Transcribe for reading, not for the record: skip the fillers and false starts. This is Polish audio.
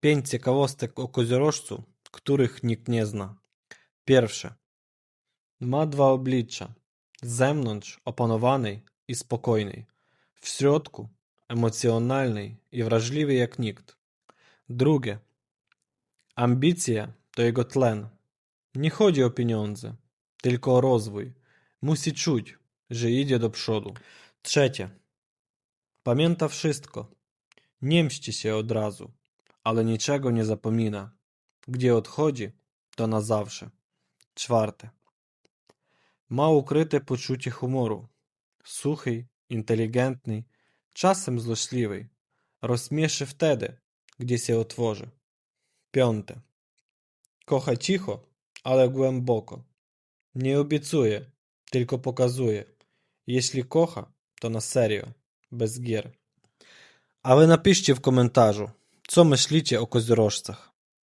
5 ciekawostek o koziorożcu, których nikt nie zna. Pierwsze. Ma dwa oblicza. Z zewnątrz opanowany i spokojny. W środku emocjonalny i wrażliwy jak nikt. Drugie. Ambicje to jego tlen. Nie chodzi o pieniądze, tylko o rozwój. Musi czuć, że idzie do przodu. Trzecie. Pamięta wszystko. Nie mści się od razu, ale niczego nie zapomina. Gdzie odchodzi, to na zawsze. Czwarte. Ma ukryte poczucie humoru. Suchy, inteligentny, czasem złośliwy. Rozśmieszy wtedy, gdzie się otworzy. Piąte. Kocha cicho, ale głęboko. Nie obiecuje, tylko pokazuje. Jeśli kocha, to na serio, bez gier. A wy napiszcie w komentarzu, co myślicie o koziorożcach.